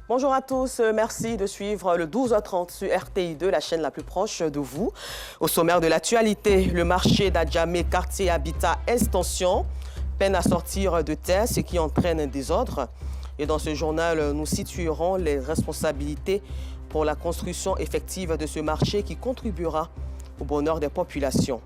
Bonjour à tous, merci de suivre le 12h30 sur RTI2, la chaîne la plus proche de vous. Au sommaire de l'actualité, le marché d'Adjamé, quartier Habitat Extension, peine à sortir de terre, ce qui entraîne un désordre. Et dans ce journal, nous situerons les responsabilités pour la construction effective de ce marché qui contribuera au bonheur des populations.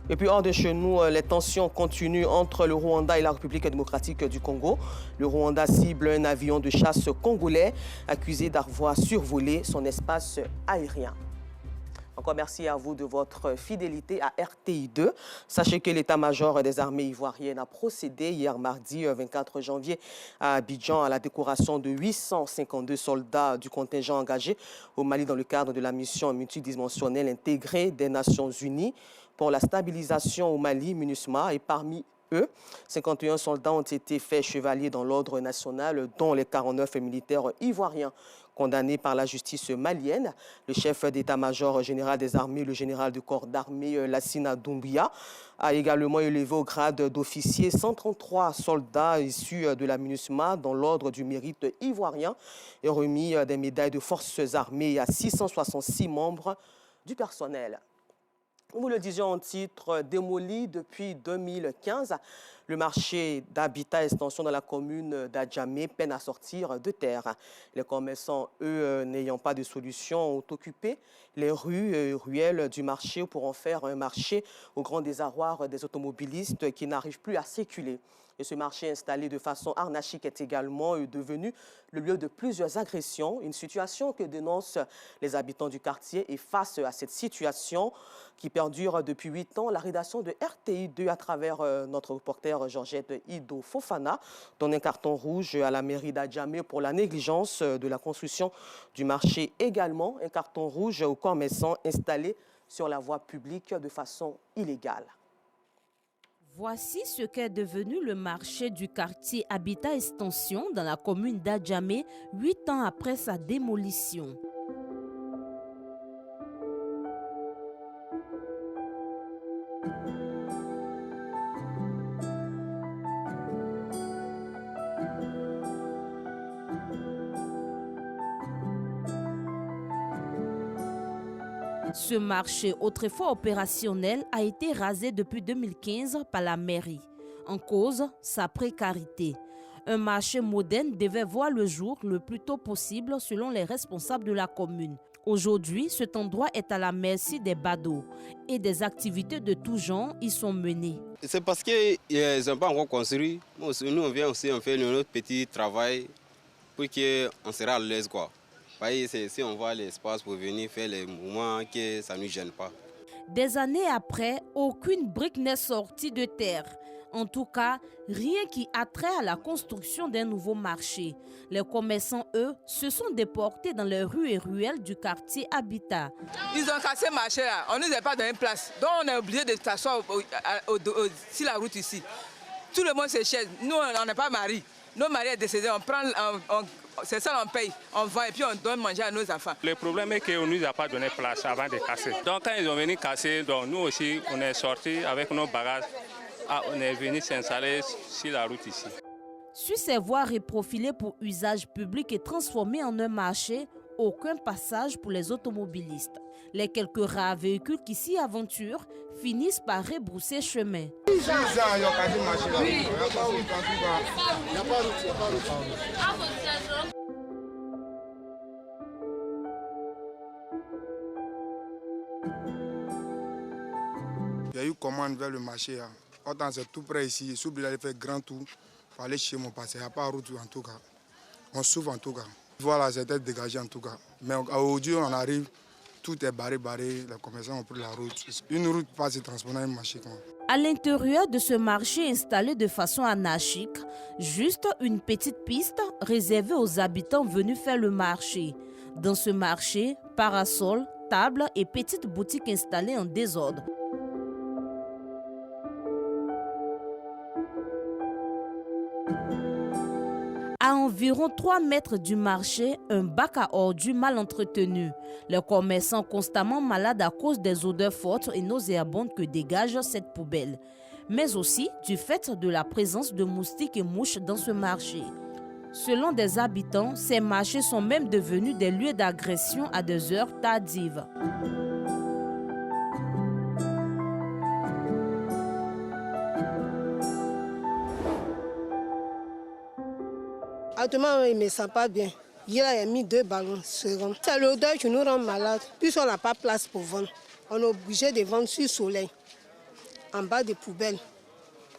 Et puis hors de chez nous, les tensions continuent entre le Rwanda et la République démocratique du Congo. Le Rwanda cible un avion de chasse congolais accusé d'avoir survolé son espace aérien. Encore merci à vous de votre fidélité à RTI2. Sachez que l'état-major des armées ivoiriennes a procédé hier mardi 24 janvier à Abidjan à la décoration de 852 soldats du contingent engagé au Mali dans le cadre de la mission multidimensionnelle intégrée des Nations Unies pour la stabilisation au Mali, MINUSMA, et parmi eux, 51 soldats ont été faits chevaliers dans l'ordre national, dont les 49 militaires ivoiriens condamnés par la justice malienne. Le chef d'état-major général des armées, le général du corps d'armée Lassina Doumbia, a également élevé au grade d'officier 133 soldats issus de la MINUSMA dans l'ordre du mérite ivoirien et remis des médailles de forces armées à 666 membres du personnel. Nous le disions en titre, démoli depuis 2015, le marché d'habitat extension dans la commune d'Adjamé peine à sortir de terre. Les commerçants, eux, n'ayant pas de solution, ont occupé les rues et ruelles du marché pour en faire un marché au grand désarroi des automobilistes qui n'arrivent plus à circuler. Et ce marché installé de façon arnachique est également devenu le lieu de plusieurs agressions, une situation que dénoncent les habitants du quartier. Et face à cette situation qui perdure depuis 8 ans, la rédaction de RTI2 à travers notre reporter Georgette Ido Fofana donne un carton rouge à la mairie d'Adjamé pour la négligence de la construction du marché. Également un carton rouge aux commerçants installés sur la voie publique de façon illégale. Voici ce qu'est devenu le marché du quartier Habitat Extension dans la commune d'Adjamé 8 ans après sa démolition. Ce marché, autrefois opérationnel, a été rasé depuis 2015 par la mairie. En cause, sa précarité. Un marché moderne devait voir le jour le plus tôt possible selon les responsables de la commune. Aujourd'hui, cet endroit est à la merci des badauds et des activités de tout genre y sont menées. C'est parce qu'ils n'ont pas encore construit. Nous, on vient aussi, on fait notre petit travail pour qu'on sera à l'aise, quoi. Si on voit l'espace pour venir faire les mouvements, que ça ne nous gêne pas. Des années après, aucune brique n'est sortie de terre. En tout cas, rien qui a trait à la construction d'un nouveau marché. Les commerçants, eux, se sont déportés dans les rues et ruelles du quartier Habitat. Ils ont cassé le marché là, on ne nous a pas donné place. Donc on est obligé de s'asseoir sur la route ici. Tout le monde se cherche. Nous, on n'est pas mariés. Nos maris sont décédés, c'est ça on paye, on vend et puis on donne manger à nos enfants. Le problème est qu'on ne nous a pas donné place avant de casser. Donc quand ils ont venu casser, donc nous aussi on est sortis avec nos bagages, on est venu s'installer sur la route ici. Sur ces voies reprofilées pour usage public et transformées en un marché, aucun passage pour les automobilistes. Les quelques rares véhicules qui s'y aventurent finissent par rebrousser chemin. Il y a eu commande vers le marché. Autant c'est tout près ici. Il s'oublie d'aller faire grand tour pour aller chez mon passé. Il n'y a pas de route en tout cas. On souffre en tout cas. Voilà, c'était dégagé en tout cas. Mais aujourd'hui, on arrive, tout est barré. Les commerçants ont pris la route. Une route passe se transformer en un marché. À l'intérieur de ce marché installé de façon anarchique, juste une petite piste réservée aux habitants venus faire le marché. Dans ce marché, parasols, tables et petites boutiques installées en désordre. À environ 3 mètres du marché, un bac à ordures mal entretenu. Les commerçants constamment malades à cause des odeurs fortes et nauséabondes que dégage cette poubelle. Mais aussi du fait de la présence de moustiques et mouches dans ce marché. Selon des habitants, ces marchés sont même devenus des lieux d'agression à des heures tardives. Actuellement, il ne me sent pas bien. Hier, il a mis 2 ballons sur rang. C'est l'odeur qui nous rend malades. Puisqu'on n'a pas de place pour vendre, on est obligé de vendre sur le soleil, en bas des poubelles.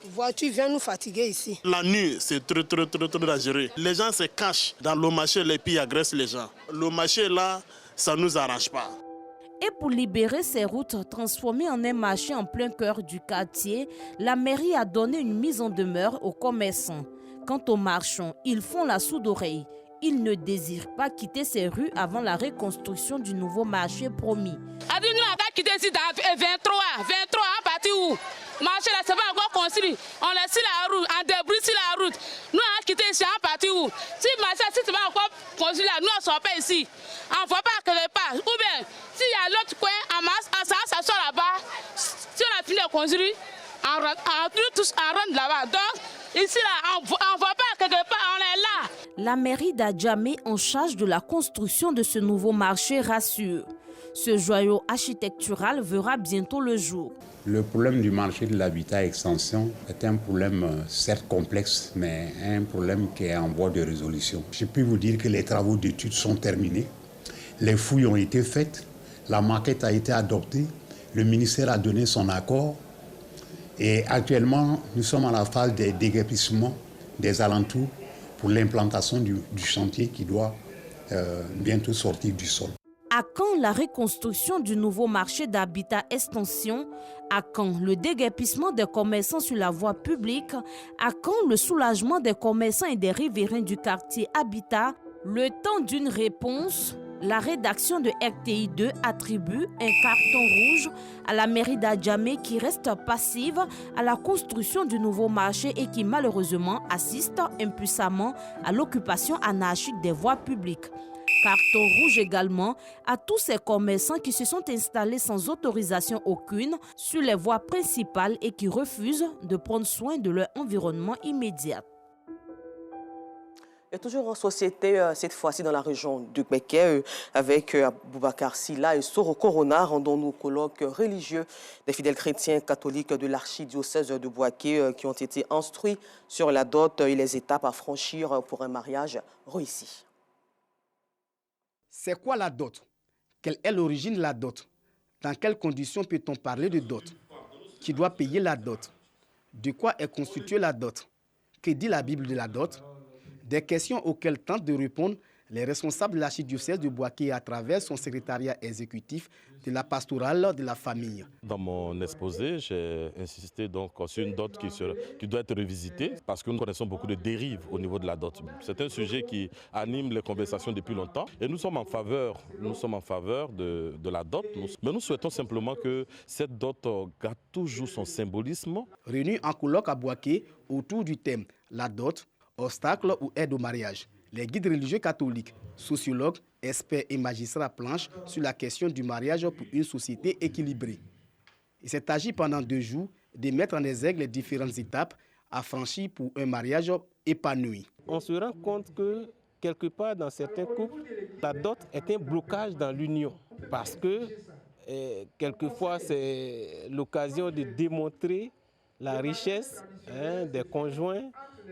La voiture vient nous fatiguer ici. La nuit, c'est très dangereux. Les gens se cachent dans le marché, les filles agressent les gens. Le marché, là, ça ne nous arrange pas. Et pour libérer ces routes transformées en un marché en plein cœur du quartier, la mairie a donné une mise en demeure aux commerçants. Quant aux marchands, ils font la sourde oreille. Ils ne désirent pas quitter ces rues avant la reconstruction du nouveau marché promis. Nous avons quitté ici dans 23 à partir où le marché là, c'est pas encore construit. On laisse la route, on débris sur la route. Nous avons quitté ici à partir où si le marché c'est pas encore construit là, nous ne sommes pas ici. On ne voit pas quelque part. Ou bien, s'il y a l'autre coin, en masse, ça sort là-bas. Si on a fini de construire, on rentre là-bas. Donc, ici là, on ne voit pas quelque part, on est là. La mairie d'Adjamé, en charge de la construction de ce nouveau marché, rassure. Ce joyau architectural verra bientôt le jour. Le problème du marché de l'habitat extension est un problème certes complexe, mais un problème qui est en voie de résolution. Je peux vous dire que les travaux d'études sont terminés, les fouilles ont été faites, la maquette a été adoptée, le ministère a donné son accord et actuellement nous sommes à la phase des déguerpissements des alentours pour l'implantation du chantier qui doit bientôt sortir du sol. À quand la reconstruction du nouveau marché d'habitat extension? À quand le déguerpissement des commerçants sur la voie publique? À quand le soulagement des commerçants et des riverains du quartier Habitat? Le temps d'une réponse, la rédaction de RTI 2 attribue un carton rouge à la mairie d'Adjamé qui reste passive à la construction du nouveau marché et qui malheureusement assiste impuissamment à l'occupation anarchique des voies publiques. Carton rouge également à tous ces commerçants qui se sont installés sans autorisation aucune sur les voies principales et qui refusent de prendre soin de leur environnement immédiat. Et toujours en société, cette fois-ci dans la région du Béquet, avec Boubacar Silla et Soro Corona, rendons-nous colloque religieux des fidèles chrétiens catholiques de l'archidiocèse de Bouaké qui ont été instruits sur la dot et les étapes à franchir pour un mariage réussi. C'est quoi la dot? Quelle est l'origine de la dot? Dans quelles conditions peut-on parler de dot? Qui doit payer la dot? De quoi est constituée la dot? Que dit la Bible de la dot? Des questions auxquelles tentent de répondre les responsables de l'archidiocèse de Bouaké à travers son secrétariat exécutif de la pastorale de la famille. Dans mon exposé, j'ai insisté donc sur une dot qui doit être revisitée parce que nous connaissons beaucoup de dérives au niveau de la dot. C'est un sujet qui anime les conversations depuis longtemps et nous sommes en faveur de la dot. Mais nous souhaitons simplement que cette dot garde toujours son symbolisme. Réunis en colloque à Bouaké autour du thème « La dot, obstacle ou aide au mariage ». Les guides religieux catholiques, sociologues, experts et magistrats planchent sur la question du mariage pour une société équilibrée. Il s'est agi pendant 2 jours de mettre en exergue les différentes étapes à franchir pour un mariage épanoui. On se rend compte que quelque part dans certains couples, la dot est un blocage dans l'union parce que quelquefois c'est l'occasion de démontrer la richesse des conjoints.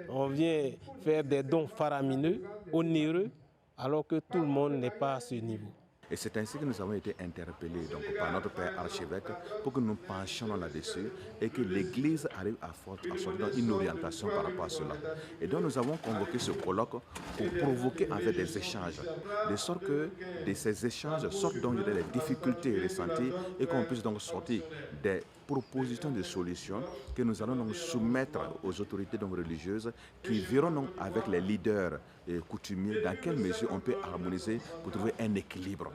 On vient faire des dons faramineux, onéreux, alors que tout le monde n'est pas à ce niveau. Et c'est ainsi que nous avons été interpellés par notre père archevêque pour que nous penchions là-dessus et que l'Église arrive à sortir une orientation par rapport à cela. Et donc nous avons convoqué ce colloque pour provoquer en fait des échanges, de sorte que de ces échanges sortent donc les difficultés ressenties et qu'on puisse donc sortir des propositions de solutions que nous allons donc soumettre aux autorités donc religieuses qui verront donc avec les leaders coutumiers dans quelle mesure on peut harmoniser pour trouver un équilibre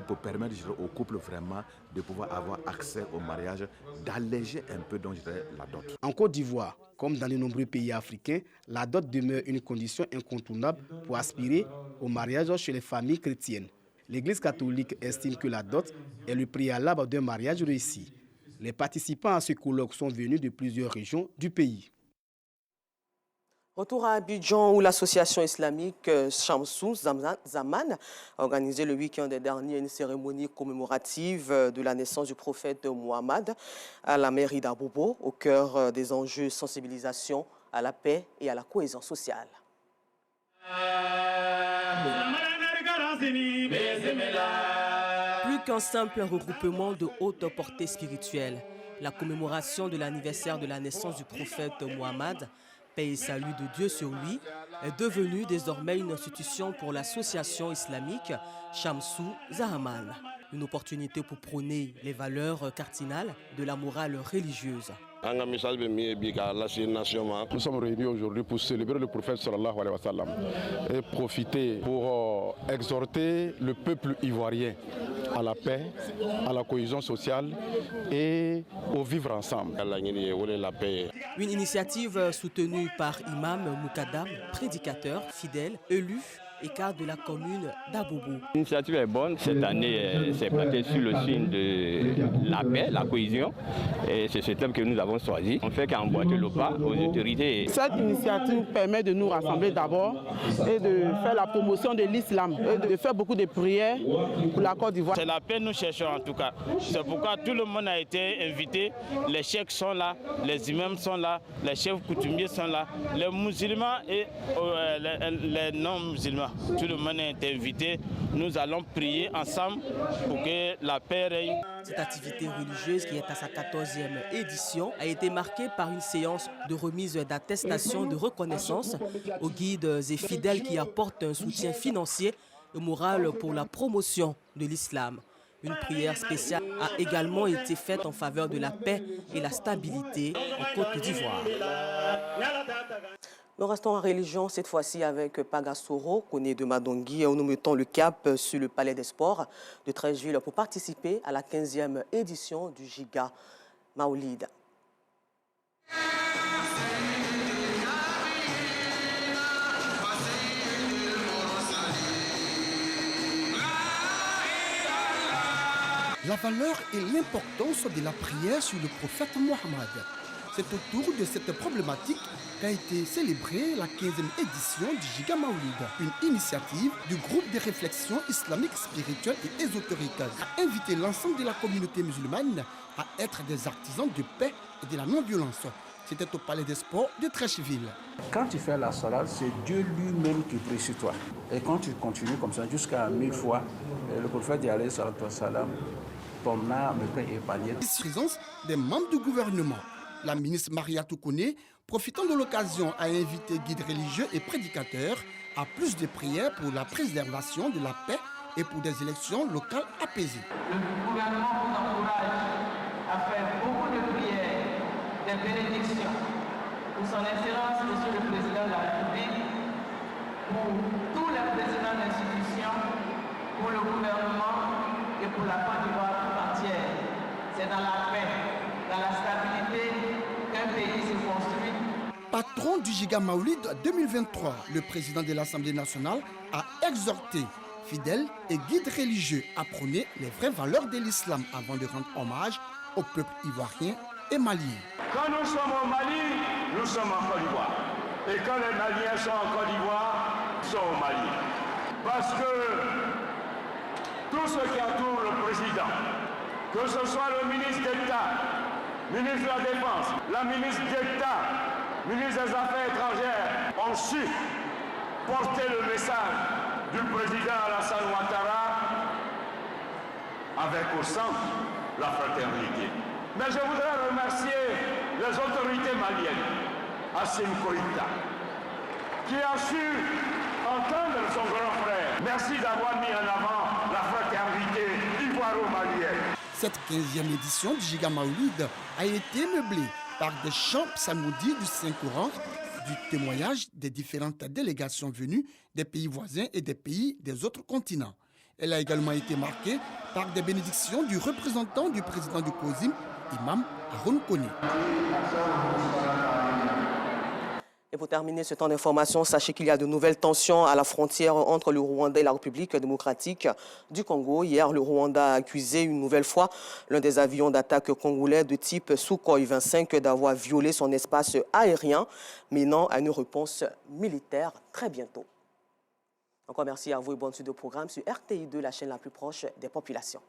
pour permettre au couple vraiment de pouvoir avoir accès au mariage, d'alléger un peu donc la dot. En Côte d'Ivoire, comme dans de nombreux pays africains, la dot demeure une condition incontournable pour aspirer au mariage chez les familles chrétiennes. L'Église catholique estime que la dot est le préalable d'un mariage réussi. Les participants à ce colloque sont venus de plusieurs régions du pays. Retour à Abidjan où l'association islamique Shamsou Zaman a organisé le week-end dernier une cérémonie commémorative de la naissance du prophète Mohammed à la mairie d'Abobo, au cœur des enjeux de sensibilisation à la paix et à la cohésion sociale. Plus qu'un simple regroupement de haute portée spirituelle, la commémoration de l'anniversaire de la naissance du prophète Mohammed, paix et salut de Dieu sur lui, est devenue désormais une institution pour l'association islamique Shamsou Zaman. Une opportunité pour prôner les valeurs cardinales de la morale religieuse. Nous sommes réunis aujourd'hui pour célébrer le prophète sallallahu alayhi wa sallam et profiter pour exhorter le peuple ivoirien à la paix, à la cohésion sociale et au vivre ensemble. Une initiative soutenue par Imam Moukadam, prédicateur, fidèle, élu et cadre de la commune d'Abobo. L'initiative est bonne. Cette année, c'est planté sur le signe de la paix, la cohésion. Et c'est ce thème que nous avons choisi. On fait qu'emboîter le pas aux autorités. Cette initiative permet de nous rassembler d'abord et de faire la promotion de l'islam et de faire beaucoup de prières pour la Côte d'Ivoire. C'est la paix nous cherchons en tout cas. C'est pourquoi tout le monde a été invité. Les cheikhs sont là, les imams sont là, les chefs coutumiers sont là, les musulmans et les non-musulmans. Tout le monde est invité. Nous allons prier ensemble pour que la paix règne. Cette activité religieuse, qui est à sa 14e édition, a été marquée par une séance de remise d'attestation de reconnaissance aux guides et fidèles qui apportent un soutien financier et moral pour la promotion de l'islam. Une prière spéciale a également été faite en faveur de la paix et la stabilité en Côte d'Ivoire. Nous restons en religion, cette fois-ci avec Pagasoro, Koné de Madongui, où nous mettons le cap sur le Palais des Sports de Treichville pour participer à la 15e édition du Giga Maoulid. La valeur et l'importance de la prière sur le prophète Mohammed. C'est autour de cette problématique qu'a été célébrée la 15e édition du Giga Maoulid, une initiative du groupe de réflexion islamique, spirituelle et ésotérique, a invité l'ensemble de la communauté musulmane à être des artisans de paix et de la non-violence. C'était au Palais des Sports de Treichville. Quand tu fais la salade, c'est Dieu lui-même qui prie sur toi. Et quand tu continues comme ça jusqu'à 1000 fois, le prophète dit alayhi salatu wa salam, ton âme est épargnée. Présence des membres du gouvernement. La ministre Maria Toukoné, profitant de l'occasion, a invité guides religieux et prédicateurs à plus de prières pour la préservation de la paix et pour des élections locales apaisées. Le gouvernement vous encourage à faire beaucoup de prières, des bénédictions pour son Excellence, Monsieur le Président de la République, pour tous les présidents d'institutions, pour le gouvernement et pour la Côte d'Ivoire tout entière. C'est dans la paix, dans la stabilité qu'un pays se construit. Patron du Giga Maoulid 2023, le président de l'Assemblée nationale a exhorté fidèles et guides religieux à prôner les vraies valeurs de l'islam avant de rendre hommage au peuple ivoirien et malien. Quand nous sommes au Mali, nous sommes en Côte d'Ivoire. Et quand les Maliens sont en Côte d'Ivoire, ils sont au Mali. Parce que tout ce qui entoure le président, que ce soit le ministre d'État, ministre de la Défense, la ministre d'État, ministre des Affaires étrangères, ont su porter le message du président Alassane Ouattara avec au centre la fraternité. Mais je voudrais remercier les autorités maliennes, Assimi Goïta, qui a su entendre son grand frère. Merci d'avoir mis en avant la fraternité ivoiro-malienne. Cette 15e édition du Giga Maoulid a été meublée par des chants psalmodies du Saint-Coran, du témoignage des différentes délégations venues des pays voisins et des pays des autres continents. Elle a également été marquée par des bénédictions du représentant du président du COSIM, Imam Haroun Koné. Et pour terminer ce temps d'information, sachez qu'il y a de nouvelles tensions à la frontière entre le Rwanda et la République démocratique du Congo. Hier, le Rwanda a accusé une nouvelle fois l'un des avions d'attaque congolais de type Sukhoi 25 d'avoir violé son espace aérien, menant à une réponse militaire très bientôt. Encore merci à vous et bonne suite de programme sur RTI2, la chaîne la plus proche des populations.